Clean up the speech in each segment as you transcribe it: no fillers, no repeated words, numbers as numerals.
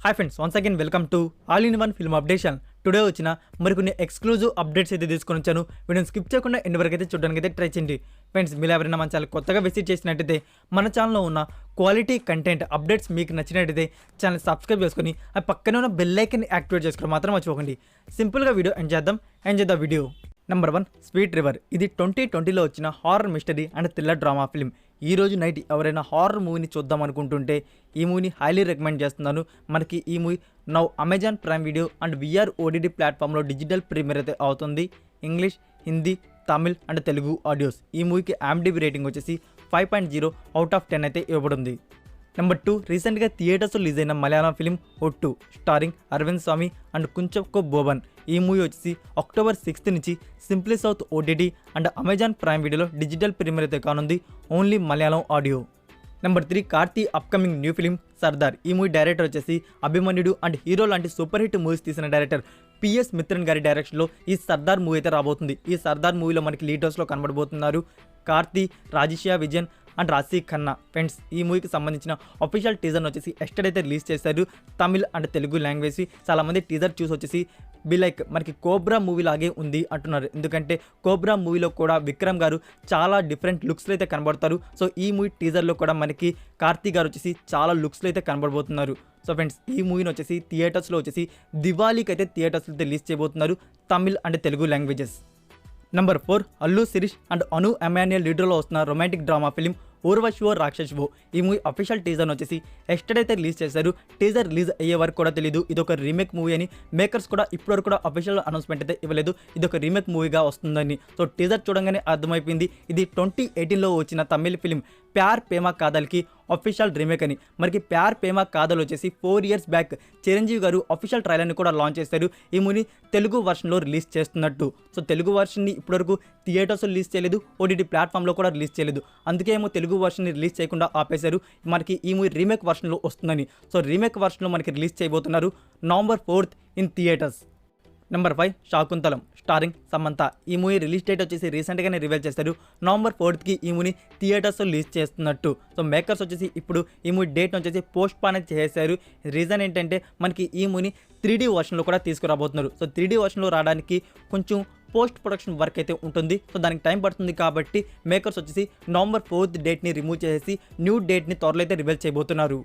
Hi friends, once again welcome to all in one film updation. Today వచ్చిన మరికొన్ని exclusive updates అయితే తీసుకొని వచ్చాను. వీడియోని స్కిప్ చేయకుండా ఎండ్ వరకు అయితే చూడడానికి అయితే ట్రై చేయండి. ఫ్రెండ్స్, మీరు ఎవరైనా మన ఛానల్ కొత్తగా విజిట్ చేసినట్టయితే మన ఛానల్లో ఉన్న క్వాలిటీ కంటెంట్ అప్డేట్స్ మీకు నచ్చినట్టయితే ఛానల్ సబ్స్క్రైబ్ చేసుకొని ఆ పక్కనే ఉన్న బెల్ ఐకాన్ యాక్టివేట్ చేసుకోవడం మాత్రం మర్చిపోకండి. సింపుల్గా video enjoy the video. Number 1, sweet river. ఇది 2020లో వచ్చిన horror mystery and thriller drama film. ఈ రోజు నైట్ ఎవరైనా హారర్ మూవీని చూద్దాం అనుకుంటుంటే ఈ మూవీని హైలీ రికమెండ్ చేస్తున్నాను. మనకి ఈ movie now Amazon Prime Video and V R OTT ప్లాట్ఫామ్లో డిజిటల్ ప్రీమియర్ అయితే అవుతుంది. English, Hindi, Tamil and Telugu audios. ఈ మూవీకి IMDb రేటింగ్ వచ్చేసి 5.0 అవుట్ ఆఫ్ 10 అయితే ఇవ్వబడింది. నెంబర్ 2, రీసెంట్గా థియేటర్స్ రిలీజ్ అయిన Malayalam film Ottu starring Arvind Swami and Kunchacko Boban. ఈ మూవీ వచ్చేసి October 6 నుంచి simply south OTT and Amazon Prime వీడియోలో డిజిటల్ ప్రీమియర్ అయితే కానుంది. Only Malayalam audio. Number 3, Karthi upcoming new film Sardar. ఈ మూవీ డైరెక్టర్ వచ్చేసి అభిమన్యుడు అండ్ హీరో లాంటి సూపర్ హిట్ మూవీస్ తీసిన డైరెక్టర్ PS మిత్రన్ గారి డైరెక్షన్లో ఈ సర్దార్ మూవీ అయితే రాబోతుంది. ఈ సర్దార్ మూవీలో మనకి లీడర్స్లో కనబడబోతున్నారు కార్తీ, రాజేషియా విజయన్ అండ్ రాశి ఖన్నా. ఫ్రెండ్స్, ఈ మూవీకి సంబంధించిన అఫీషియల్ టీజర్ వచ్చేసి ఎస్టర్డే అయితే రిలీజ్ చేశారు. Tamil and Telugu language. చాలామంది టీజర్ చూసి వచ్చేసి లైక్ మనకి కోబ్రా మూవీ లాగే ఉంది అంటున్నారు. ఎందుకంటే కోబ్రా మూవీలో కూడా విక్రమ్ గారు చాలా డిఫరెంట్ లుక్స్లో అయితే కనబడతారు. సో ఈ మూవీ టీజర్లో కూడా మనకి కార్తీ గారు వచ్చేసి చాలా లుక్స్లో అయితే కనబడబోతున్నారు. సో ఫ్రెండ్స్, ఈ మూవీని వచ్చేసి థియేటర్స్లో వచ్చేసి దివాళీకి అయితే థియేటర్స్లో అయితే రిలీజ్ చేయబోతున్నారు, Tamil and Telugu languages. Number 4, Allu Sirish and Anu Emmanuel లీడర్లో వస్తున్న romantic drama film Urvasivo Rakshasudo. ఈ మూవీ అఫీషియల్ టీజర్ వచ్చేసి ఎస్టర్డే అయితే రిలీజ్ చేశారు. టీజర్ రిలీజ్ అయ్యే వరకు కూడా తెలియదు ఇది ఒక రీమేక్ మూవీ అని. మేకర్స్ కూడా ఇప్పటివరకు కూడా అఫీషియల్ అనౌన్స్మెంట్ అయితే ఇవ్వలేదు ఇది ఒక రీమేక్ మూవీగా వస్తుందని. సో టీజర్ చూడంగానే అర్థమైపోయింది ఇది 2018లో వచ్చిన తమిళ ఫిలిం ప్యార్ పేమా కాదల్కి అఫీషియల్ రీమేక్ అని. మనకి ప్యార్ పేమా కాదల్ వచ్చేసి 4 years బ్యాక్ చిరంజీవి గారు అఫీషియల్ ట్రైలర్ని కూడా లాంచ్ చేశారు. ఈ మూవీని తెలుగు వర్షన్లో రిలీజ్ చేస్తున్నట్టు. సో తెలుగు వర్షన్ని ఇప్పటివరకు థియేటర్స్ రిలీజ్ చేయలేదు, ఓటీటీ ప్లాట్ఫామ్లో కూడా రిలీజ్ చేయలేదు. అందుకే ఏమో తెలుగు వర్షన్ని రిలీజ్ చేయకుండా ఆపేశారు. మనకి ఈ మూవీ రీమేక్ వర్షన్లో వస్తుందని. సో రీమేక్ వర్షన్లో మనకి రిలీజ్ చేయబోతున్నారు November 4th in theatres. Number 5, Shaakuntalam starring Samantha. ఈ మూవీ రిలీజ్ డేట్ వచ్చేసి రీసెంట్గానే రివీల్ చేశారు. November 4th ఈ మూవీని థియేటర్స్లో రిలీజ్ చేస్తున్నట్టు. సో మేకర్స్ వచ్చేసి ఇప్పుడు ఈ మూవీ డేట్ వచ్చేసి పోస్ట్ పోన్ అయితే చేశారు. రీజన్ ఏంటంటే మనకి ఈ మూవీని 3D వర్షన్లో కూడా తీసుకురాబోతున్నారు. సో 3D వర్షన్లో రావడానికి కొంచెం పోస్ట్ ప్రొడక్షన్ వర్క్ అయితే ఉంటుంది. సో దానికి టైం పడుతుంది కాబట్టి మేకర్స్ వచ్చేసి November 4th డేట్ని రిమూవ్ చేసి న్యూ డేట్ని త్వరలో అయితే రివీల్ చేయబోతున్నారు.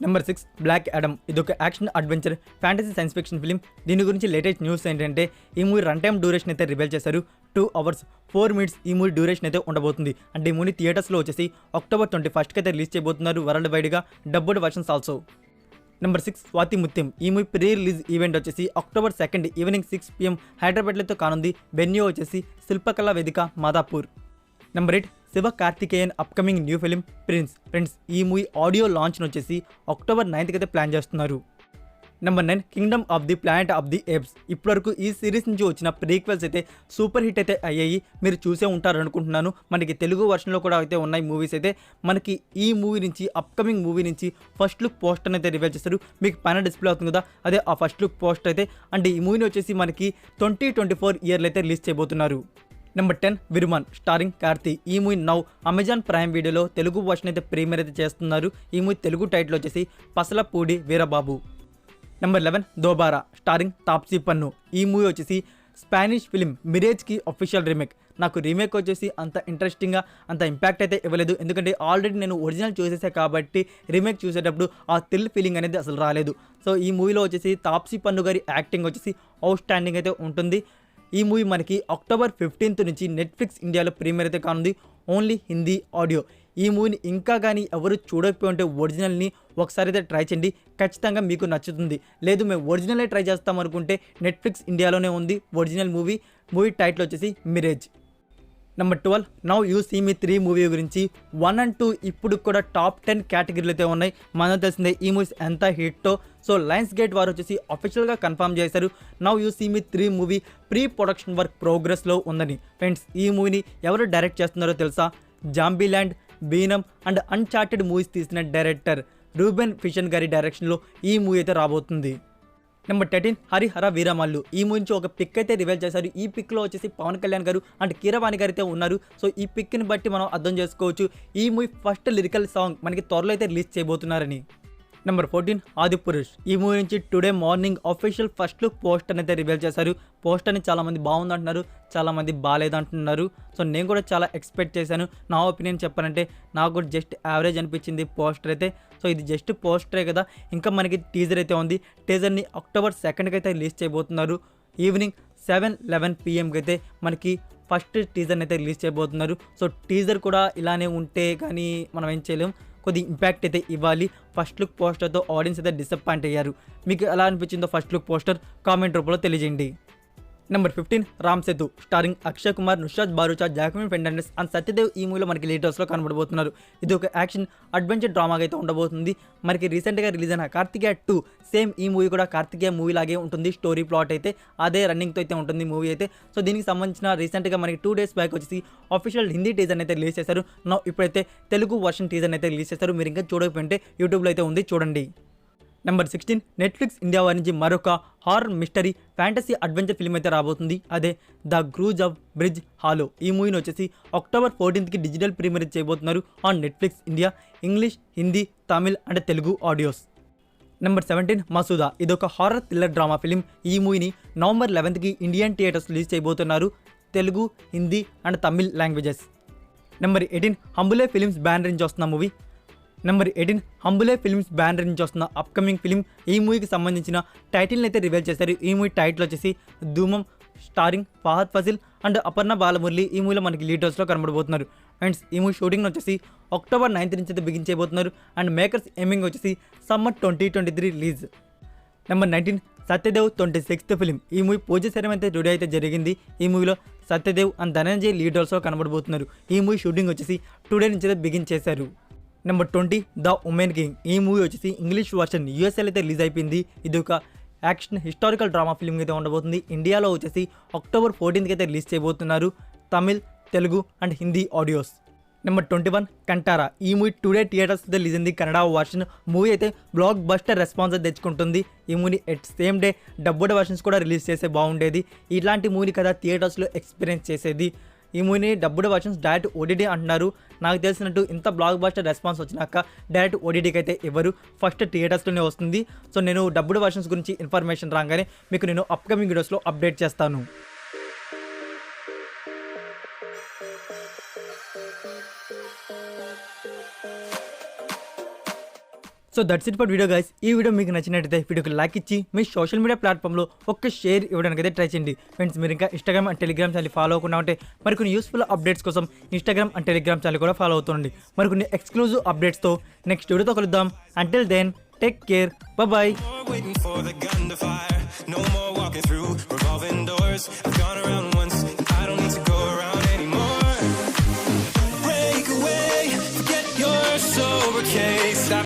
Number 6, black Adam. ఇది ఒక action adventure fantasy science fiction film. దీని గురించి లేటెస్ట్ న్యూస్ ఏంటంటే ఈ మూవీ రన్ టైమ్ డ్యూరేషన్ అయితే రివీల్ చేశారు. 2 hours 4 minutes ఈ మూవీ డ్యూరేషన్ అయితే ఉండబోతుంది. అంటే ఈ మూవీ థియేటర్స్లో వచ్చేసి October 21st అయితే రిలీజ్ చేయబోతున్నారు వరల్డ్ వైడ్గా dubbed versions also. Number 6, Swathi Muthyam. ఈ మూవీ ప్రీ రిలీజ్ ఈవెంట్ వచ్చేసి October 2nd ఈవినింగ్ 6 PM హైదరాబాద్లో కానుంది. వెన్యూ వచ్చేసి శిల్పకళా వేదిక Madhapur. Number 8, Shiva Karthikeyan upcoming new film prince. Friends, ఈ మూవీ ఆడియో లాంచ్ను వచ్చేసి October 9th అయితే ప్లాన్ చేస్తున్నారు. Number 9, Kingdom of the planet of the apes. ఇప్పటివరకు ఈ సిరీస్ నుంచి వచ్చిన ప్రీక్వెల్స్ అయితే సూపర్ హిట్ అయితే అయ్యాయి. మీరు చూసే ఉంటారు అనుకుంటున్నాను. మనకి తెలుగు వర్షన్లో కూడా అయితే ఉన్నాయి మూవీస్ అయితే. మనకి ఈ మూవీ నుంచి అప్కమింగ్ మూవీ నుంచి ఫస్ట్ లుక్ పోస్టర్ అయితే రివీల్ చేస్తారు. మీకు పైన డిస్ప్లే అవుతుంది కదా, అదే ఆ ఫస్ట్ లుక్ పోస్టర్ అయితే. అండ్ ఈ మూవీని వచ్చేసి మనకి 2024 ఇయర్లో అయితే రిలీజ్ చేయబోతున్నారు. Number 10, Viruman starring Karthi. ఈ మూవీ నౌ అమెజాన్ ప్రైమ్ వీడియోలో తెలుగు వర్షన్ అయితే ప్రీమియర్ అయితే చేస్తున్నారు. ఈ మూవీ తెలుగు టైటిల్ వచ్చేసి పసలపూడి వీరబాబు. నెంబర్ 11, దోబారా స్టారింగ్ తాప్సీ పన్ను. ఈ మూవీ వచ్చేసి స్పానిష్ ఫిలిం మిరేజ్కి అఫీషియల్ రీమేక్. నాకు రీమేక్ వచ్చేసి అంత ఇంట్రెస్టింగ్గా అంత ఇంపాక్ట్ అయితే ఇవ్వలేదు. ఎందుకంటే ఆల్రెడీ నేను ఒరిజినల్ చూసేసా కాబట్టి రీమేక్ చూసేటప్పుడు ఆ థ్రిల్ ఫీలింగ్ అనేది అసలు రాలేదు. సో ఈ మూవీలో వచ్చేసి తాప్సీ పన్ను గారి యాక్టింగ్ వచ్చేసి అవుట్ స్టాండింగ్ అయితే ఉంటుంది. ఈ మూవీ మనకి October 15th నుంచి నెట్ఫ్లిక్స్ ఇండియాలో ప్రీమియర్ అయితే కానుంది. Only Hindi audio. ఈ మూవీని ఇంకా కానీ ఎవరు చూడకపోయి ఉంటే ఒరిజినల్ని ఒకసారి అయితే ట్రై చేయండి, ఖచ్చితంగా మీకు నచ్చుతుంది. లేదు మేము ఒరిజినలే ట్రై చేస్తాం అనుకుంటే నెట్ఫ్లిక్స్ ఇండియాలోనే ఉంది ఒరిజినల్ మూవీ టైటిల్ వచ్చేసి mirage. Number 12, now you see me 3 movie గురించి 1 and 2 ఇప్పుడు కూడా టాప్ 10 కేటగిరీలు అయితే ఉన్నాయి. మనం తెలిసిందే ఈ మూవీస్ ఎంత హిట్టో. సో లయన్స్ గేట్ వారు వచ్చేసి అఫీషియల్గా కన్ఫర్మ్ చేశారు now you see me 3 movie pre production work ప్రోగ్రెస్లో ఉందని. ఫ్రెండ్స్, ఈ మూవీని ఎవరు డైరెక్ట్ చేస్తున్నారో తెలుసా? Zombieland, Venom and Uncharted movies తీసిన డైరెక్టర్ రూబెన్ ఫిషన్ గారి డైరెక్షన్లో ఈ మూవీ అయితే రాబోతుంది. నెంబర్ 13, హరిహర వీరమల్లు. ఈ మూవీ నుంచి ఒక పిక్ అయితే రివీల్ చేశారు. ఈ పిక్లో వచ్చేసి పవన్ కళ్యాణ్ గారు అండ్ కీరవాణి గారు అయితే ఉన్నారు. సో ఈ పిక్ని బట్టి మనం అర్థం చేసుకోవచ్చు ఈ మూవీ ఫస్ట్ లిరికల్ సాంగ్ మనకి త్వరలో అయితే రిలీజ్ చేయబోతున్నారని. నెంబర్ 14 ఆదిపురుష్. ఈ మూవీ నుంచి today morning official first look poster అయితే రివీల్ చేశారు. పోస్టర్ని చాలామంది బాగుంది అంటున్నారు, చాలామంది బాగాలేదు అంటున్నారు. సో నేను కూడా చాలా ఎక్స్పెక్ట్ చేశాను. నా ఒపీనియన్ చెప్పాలంటే నాకు కూడా జస్ట్ యావరేజ్ అనిపించింది పోస్టర్ అయితే. సో ఇది జస్ట్ పోస్టరే కదా, ఇంకా మనకి టీజర్ అయితే ఉంది. టీజర్ని అక్టోబర్ 2కి అయితే రిలీజ్ చేయబోతున్నారు. ఈవినింగ్ 7:11 PM అయితే మనకి ఫస్ట్ టీజర్ని అయితే రిలీజ్ చేయబోతున్నారు. సో టీజర్ కూడా ఇలానే ఉంటే కానీ మనం ఏం చేయలేం, కొద్ది ఇంపాక్ట్ అయితే ఇవ్వాలి. ఫస్ట్ లుక్ పోస్టర్తో ఆడియన్స్ అయితే డిసప్పాయింట్ అయ్యారు. మీకు ఎలా అనిపించిందో ఫస్ట్ లుక్ పోస్టర్ కామెంట్ రూపంలో తెలియజేయండి. Number 15 Ram Setu. Starring Akshay Kumar, Nushrratt Bharucha, Jacqueline Fernandez and Satyadev ఈ మూవీలో మనకి లేటెస్ట్లో కనబడబోతున్నారు. ఇది ఒక యాక్షన్ అడ్వెంచర్ డ్రామాగా అయితే ఉండబోతుంది. మనకి రీసెంట్గా రిలీజ్ అయిన కార్తికేయ 2 సేమ్ ఈ మూవీ కూడా కార్తికేయ మూవీ లాగే ఉంటుంది. స్టోరీ ప్లాట్ అయితే అదే రన్నింగ్తో అయితే ఉంటుంది మూవీ అయితే. సో దీనికి సంబంధించిన రీసెంట్గా మనకి 2 days బ్యాక్ వచ్చేసి అఫీషియల్ హిందీ టీజర్ అయితే రిలీజ్ చేశారు. ఇప్పుడైతే తెలుగు వర్షన్ టీజర్ అయితే రిలీజ్ చేశారు. మీరు ఇంకా చూడకపోతే యూట్యూబ్లో అయితే ఉంది, చూడండి. నెంబర్ 16 నెట్ఫ్లిక్స్ ఇండియా వారి నుంచి మరొక horror mystery fantasy adventure film అయితే రాబోతుంది. అదే the grudge of Bridge Hollow. ఈ మూవీని వచ్చేసి అక్టోబర్ 14కి డిజిటల్ ప్రీమియర్ చేయబోతున్నారు on Netflix India. English, Hindi, Tamil and Telugu audios. Number 17 Masooda. ఇదొక హారర్ థ్రిల్లర్ డ్రామా ఫిల్మ్. ఈ మూవీని నవంబర్ 11కి ఇండియన్ థియేటర్స్ రిలీజ్ చేయబోతున్నారు. Telugu, Hindi and Tamil languages. Number 18 Hombale films banner నుంచి వస్తున్న movie. Number 18 Hombale films banner నుంచి వస్తున్న అప్కమింగ్ ఫిల్మ్. ఈ మూవీకి సంబంధించిన టైటిల్ని అయితే రివీల్ చేశారు. ఈ మూవీ టైటిల్ వచ్చేసి ధూమం. Starring Fahadh Faasil and Aparna Balamurali. ఈ మూవీలో మనకి లీడ్ రోల్స్లో కనబడబోతున్నారు. అండ్ ఈ మూవీ షూటింగ్ వచ్చేసి అక్టోబర్ 9 నుంచి అయితే బిగిన్ చేయబోతున్నారు. అండ్ మేకర్స్ ఎయిమింగ్ వచ్చేసి summer 2023 release. Number 19 Satyadev 26th film. ఈ మూవీ పూజ సెరమనీ అయితే టుడే అయితే జరిగింది. ఈ మూవీలో సత్యదేవ్ అండ్ ధనంజయ్ లీడ్ రోల్స్లో కనబడబోతున్నారు. ఈ మూవీ షూటింగ్ వచ్చేసి టుడే నుంచి అయితే బిగిన్ చేశారు. Number 20 the woman king. ఈ మూవీ వచ్చేసి ఇంగ్లీష్ వర్షన్ యూఎస్ఏలో అయితే రిలీజ్ అయిపోయింది. ఇది ఒక యాక్షన్ హిస్టారికల్ డ్రామా ఫిల్మ్ అయితే ఉండబోతుంది. ఇండియాలో వచ్చేసి అక్టోబర్ 14కి అయితే రిలీజ్ చేయబోతున్నారు. Tamil, Telugu and Hindi audios. Number 21 కంటారా. ఈ మూవీ టుడే థియేటర్స్ అయితే రిలీజ్ అయింది. కన్నడ వర్షన్. మూవీ అయితే బ్లాక్ బస్టర్ రెస్పాన్స్ తెచ్చుకుంటుంది. ఈ మూవీని at same day dubbed versions కూడా రిలీజ్ చేస్తే బాగుండేది. ఇలాంటి మూవీని కదా థియేటర్స్లో ఎక్స్పీరియన్స్ చేసేది. ఈ మూవీని డబ్బుడ్ వర్షన్స్ డైరెక్ట్ ఓటీటీ అంటున్నారు. నాకు తెలిసినట్టు ఇంత బ్లాక్ బస్టర్ రెస్పాన్స్ వచ్చినాక డైరెక్ట్ ఓటీటీకి అయితే ఎవరు ఫస్ట్ థియేటర్స్లోనే వస్తుంది. సో నేను డబ్బుడ్ వర్షన్స్ గురించి ఇన్ఫర్మేషన్ రాగానే మీకు నేను అప్కమింగ్ వీడియోస్లో అప్డేట్ చేస్తాను. So that's it for video guys. ఈ వీడియో మీకు నచ్చినట్టయితే వీడియోకి లైక్ ఇచ్చి మీ సోషల్ మీడియా ప్లాట్ఫామ్లో ఒక్క షేర్ ఇవ్వడానికి అయితే ట్రై చేయండి. ఫ్రెండ్స్ మీరు ఇంకా Instagram and Telegram channel follow అవ్వకుండా ఉంటే మరికొన్ని యూస్ఫుల్ అప్డేట్స్ కోసం ఇన్స్టాగ్రామ్ అండ్ టెలిగ్రామ్ ఛానల్ కూడా ఫాలో అవుతుండండి. మరికొన్ని ఎక్స్క్లూజివ్ అప్డేట్స్తో నెక్స్ట్ వీడియోతో కలుద్దాం. Until then take care, bye. No more walking through revolving doors. I've gone around once.